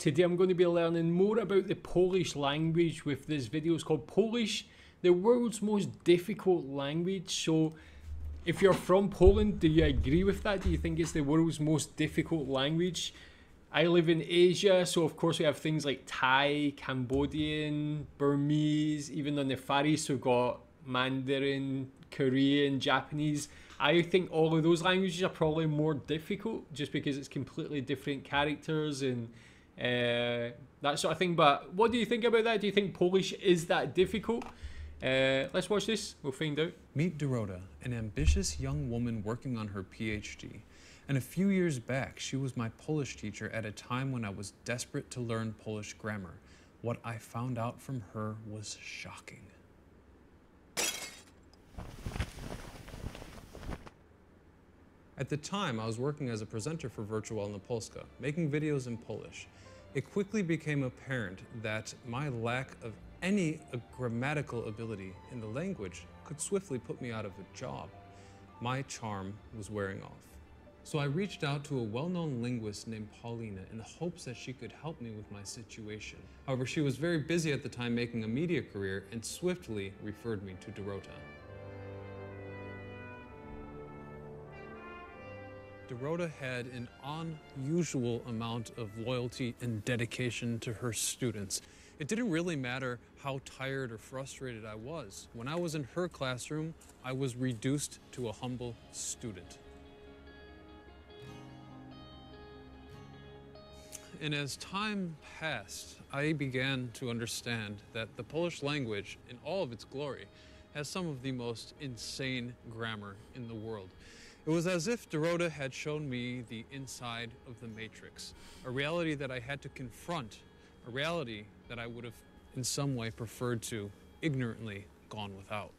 Today I'm going to be learning more about the Polish language with this video. It's called Polish, the world's most difficult language. So if you're from Poland, do you agree with that? Do you think it's the world's most difficult language? I live in Asia, so of course we have things like Thai, Cambodian, Burmese, even on the Far East we've got Mandarin, Korean, Japanese. I think all of those languages are probably more difficult just because it's completely different characters and that sort of thing. But what do you think about that? Do you think Polish is that difficult? Let's watch this, we'll find out. Meet Dorota, an ambitious young woman working on her PhD. And a few years back, she was my Polish teacher at a time when I was desperate to learn Polish grammar. What I found out from her was shocking. At the time, I was working as a presenter for Wirtualna Polska, making videos in Polish. It quickly became apparent that my lack of any grammatical ability in the language could swiftly put me out of a job. My charm was wearing off. So I reached out to a well-known linguist named Paulina in the hopes that she could help me with my situation. However, she was very busy at the time making a media career and swiftly referred me to Dorota. Dorota had an unusual amount of loyalty and dedication to her students. It didn't really matter how tired or frustrated I was. When I was in her classroom, I was reduced to a humble student. And as time passed, I began to understand that the Polish language, in all of its glory, has some of the most insane grammar in the world. It was as if Dorota had shown me the inside of the Matrix, a reality that I had to confront, a reality that I would have in some way preferred to ignorantly gone without.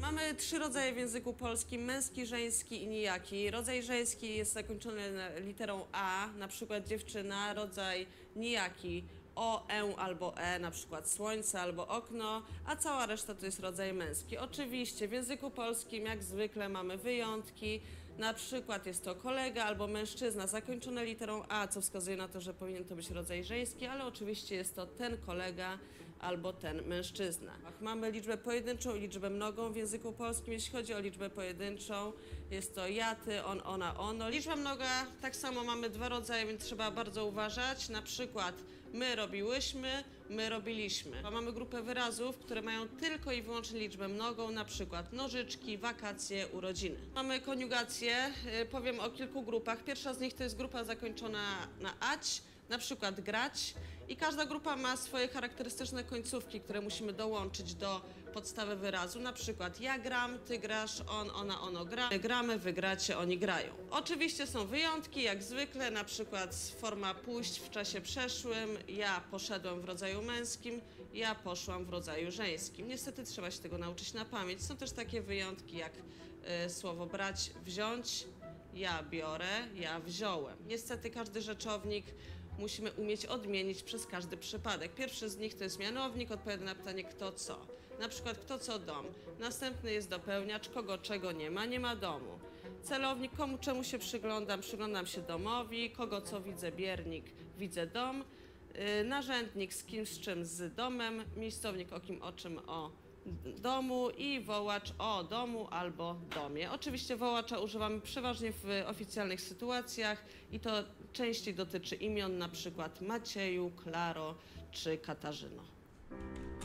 Mamy trzy rodzaje w języku polskim: męski, żeński i nijaki. Rodzaj żeński jest zakończony literą A, na przykład dziewczyna. Rodzaj nijaki o, albo e, na przykład słońce albo okno, a cała reszta to jest rodzaj męski. Oczywiście w języku polskim jak zwykle mamy wyjątki. Na przykład jest to kolega albo mężczyzna zakończone literą A, co wskazuje na to, że powinien to być rodzaj żeński, ale oczywiście jest to ten kolega albo ten mężczyzna. Mamy liczbę pojedynczą i liczbę mnogą w języku polskim. Jeśli chodzi o liczbę pojedynczą, jest to ja, ty, on, ona, ono. Liczba mnoga, tak samo mamy dwa rodzaje, więc trzeba bardzo uważać. Na przykład my robiłyśmy, my robiliśmy. Mamy grupę wyrazów, które mają tylko i wyłącznie liczbę mnogą, na przykład nożyczki, wakacje, urodziny. Mamy koniugację, powiem o kilku grupach. Pierwsza z nich to jest grupa zakończona na ać, na przykład grać, i każda grupa ma swoje charakterystyczne końcówki, które musimy dołączyć do podstawy wyrazu. Na przykład ja gram, ty grasz, on, ona, ono gra. My gramy, wy gracie, oni grają. Oczywiście są wyjątki, jak zwykle, na przykład forma pójść w czasie przeszłym, ja poszedłem w rodzaju męskim, ja poszłam w rodzaju żeńskim. Niestety trzeba się tego nauczyć na pamięć. Są też takie wyjątki jak słowo brać, wziąć, ja biorę, ja wziąłem. Niestety każdy rzeczownik musimy umieć odmienić przez każdy przypadek. Pierwszy z nich to jest mianownik, odpowiada na pytanie kto co. Na przykład kto co dom. Następny jest dopełniacz, kogo czego nie ma domu. Celownik, komu czemu się przyglądam, przyglądam się domowi, kogo co widzę, biernik, widzę dom. Narzędnik, z kim, z czym, z domem. Miejscownik, o kim, o czym, o domu, i wołacz o domu albo domie. Oczywiście wołacza używamy przeważnie w oficjalnych sytuacjach i to częściej dotyczy imion, na przykład Macieju, Klaro czy Katarzyno.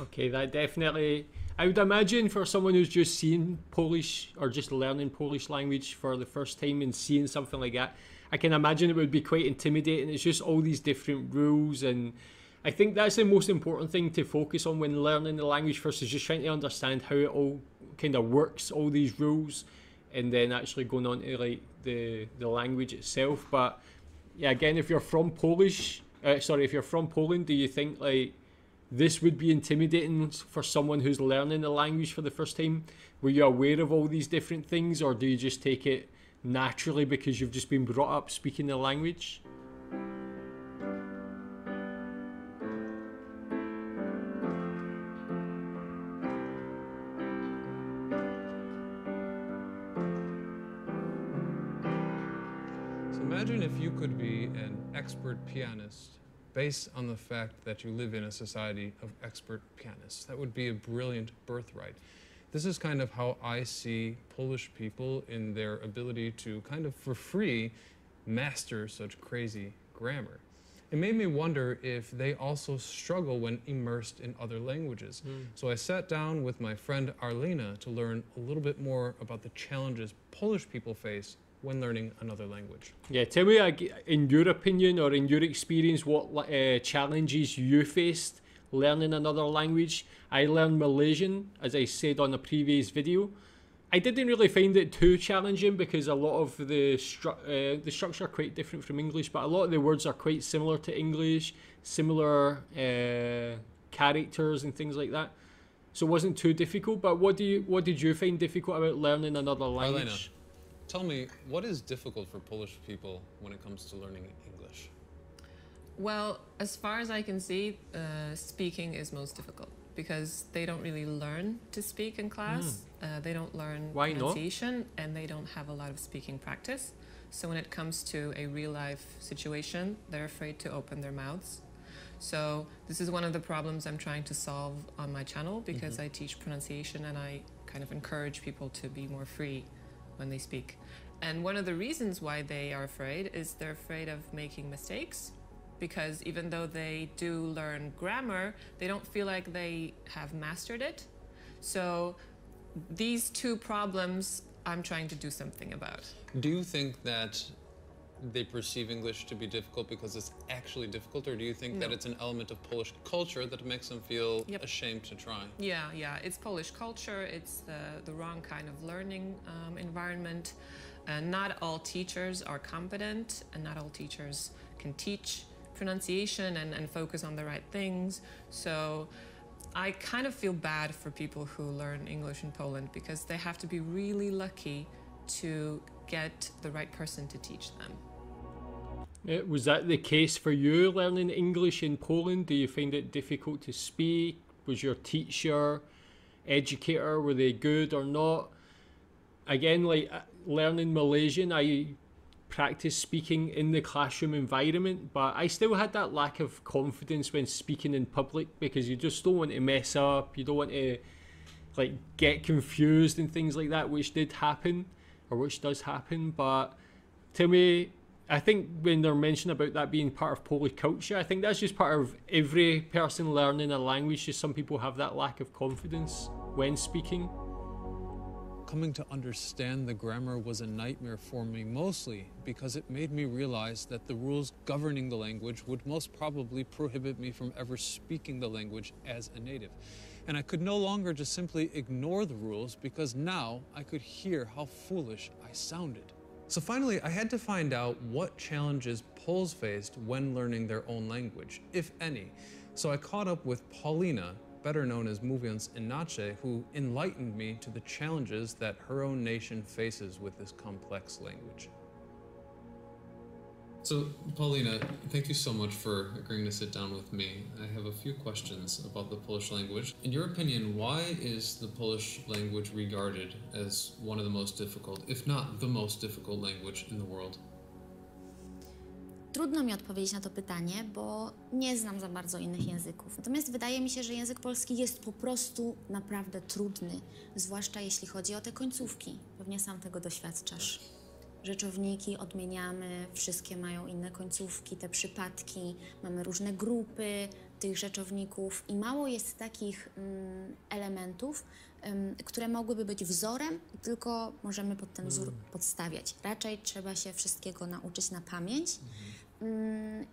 Okay, that definitely, I would imagine for someone who's just seen Polish or just learning Polish language for the first time and seeing something like that, I can imagine it would be quite intimidating. It's just all these different rules, and I think that's the most important thing to focus on when learning the language first, is just trying to understand how it all kind of works, all these rules, and then actually going on to like the language itself. But yeah, again, if you're from if you're from Poland, do you think like this would be intimidating for someone who's learning the language for the first time? Were you aware of all these different things, or do you just take it naturally because you've just been brought up speaking the language? Imagine if you could be an expert pianist based on the fact that you live in a society of expert pianists. That would be a brilliant birthright. This is kind of how I see Polish people in their ability to kind of for free master such crazy grammar. It made me wonder if they also struggle when immersed in other languages. So I sat down with my friend Arlena to learn a little bit more about the challenges Polish people face when learning another language. Yeah, tell me, in your opinion or in your experience, what challenges you faced learning another language. I learned Malaysian, as I said on a previous video. I didn't really find it too challenging because a lot of the structure are quite different from English, but a lot of the words are quite similar to English, similar characters and things like that. So it wasn't too difficult. But what did you find difficult about learning another language? Arlena, tell me, what is difficult for Polish people when it comes to learning English? Well, as far as I can see, speaking is most difficult because they don't really learn to speak in class. They don't learn pronunciation, and they don't have a lot of speaking practice. So when it comes to a real life situation, they're afraid to open their mouths. So this is one of the problems I'm trying to solve on my channel because I teach pronunciation and I kind of encourage people to be more free when they speak. And one of the reasons why they are afraid is they're afraid of making mistakes, because even though they do learn grammar, they don't feel like they have mastered it. So these two problems I'm trying to do something about. Do you think that they perceive English to be difficult because it's actually difficult, or do you think that it's an element of Polish culture that makes them feel ashamed to try? Yeah, it's Polish culture. It's the wrong kind of learning environment. Not all teachers are competent, and not all teachers can teach pronunciation and focus on the right things. So I kind of feel bad for people who learn English in Poland because they have to be really lucky to get the right person to teach them. Was that the case for you learning English in Poland? Do you find it difficult to speak? Was your teacher, educator, were they good or not? Again, like learning Malaysian, I practice speaking in the classroom environment, but I still had that lack of confidence when speaking in public because you just don't want to mess up, you don't want to like get confused and things like that, which did happen, or which does happen. But tell me, I think when they're mentioning about that being part of Polish culture, I think that's just part of every person learning a language. Just some people have that lack of confidence when speaking. Coming to understand the grammar was a nightmare for me, mostly because it made me realize that the rules governing the language would most probably prohibit me from ever speaking the language as a native. And I could no longer just simply ignore the rules because now I could hear how foolish I sounded. So finally, I had to find out what challenges Poles faced when learning their own language, if any. So I caught up with Paulina, better known as Mówiąc Inaczej, who enlightened me to the challenges that her own nation faces with this complex language. So, Paulina, thank you so much for agreeing to sit down with me. I have a few questions about the Polish language. In your opinion, why is the Polish language regarded as one of the most difficult, if not the most difficult language in the world? Trudno mi odpowiedzieć na to pytanie, bo nie znam za bardzo innych języków. Natomiast wydaje mi się, że język polski jest po prostu naprawdę trudny, zwłaszcza jeśli chodzi o te końcówki. Pewnie sam tego doświadczasz. Rzeczowniki odmieniamy, wszystkie mają inne końcówki, te przypadki, mamy różne grupy tych rzeczowników i mało jest takich elementów, które mogłyby być wzorem, tylko możemy pod ten wzór podstawiać. Raczej trzeba się wszystkiego nauczyć na pamięć.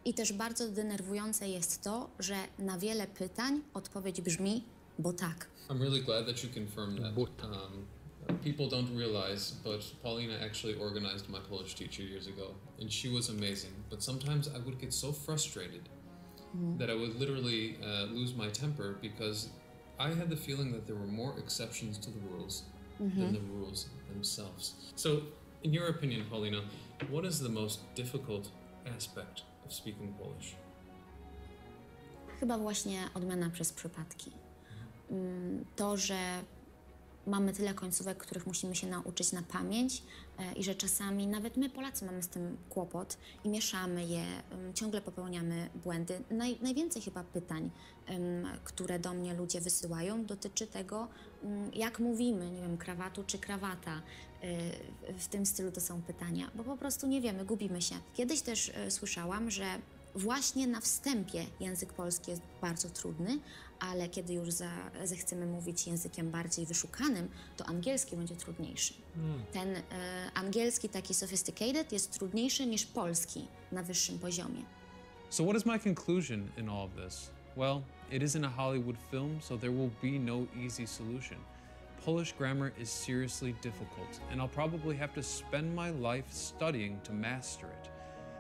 I też bardzo denerwujące jest to, że na wiele pytań odpowiedź brzmi, bo tak. I'm really glad that you confirmed that. People don't realize, but Paulina actually organized my Polish teacher years ago, and she was amazing. But sometimes I would get so frustrated that I would literally lose my temper because I had the feeling that there were more exceptions to the rules than the rules themselves. So, in your opinion, Paulina, what is the most difficult aspect of speaking Polish? Chyba właśnie odmiana przez przypadki. To, że mamy tyle końcówek, których musimy się nauczyć na pamięć i że czasami nawet my Polacy mamy z tym kłopot i mieszamy je, ciągle popełniamy błędy. Najwięcej chyba pytań, które do mnie ludzie wysyłają, dotyczy tego, jak mówimy, nie wiem, krawatu czy krawata. W tym stylu to są pytania, bo po prostu nie wiemy, gubimy się. Kiedyś też słyszałam, że właśnie na wstępie język polski jest bardzo trudny, ale kiedy już zechcemy mówić językiem bardziej wyszukanym, to angielski będzie trudniejszy. Ten angielski taki sophisticated jest trudniejszy niż polski na wyższym poziomie. So what is my conclusion in all of this? Well, it isn't a Hollywood film, so there will be no easy solution. Polish grammar is seriously difficult, and I'll probably have to spend my life studying to master it.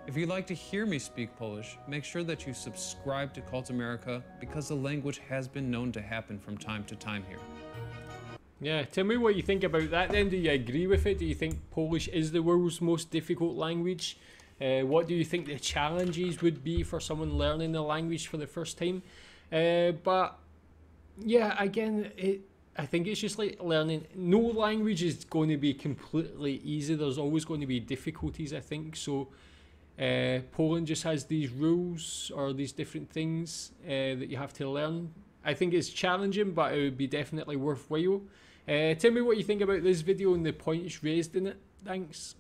If you'd like to hear me speak Polish, make sure that you subscribe to Cult America because the language has been known to happen from time to time here. Yeah, tell me what you think about that then. Do you agree with it? Do you think Polish is the world's most difficult language? What do you think the challenges would be for someone learning the language for the first time? But yeah, again, I think it's just like learning. No language is going to be completely easy. There's always going to be difficulties, I think. So Poland just has these rules or these different things that you have to learn. I think it's challenging, but it would be definitely worthwhile. Tell me what you think about this video and the points raised in it. Thanks.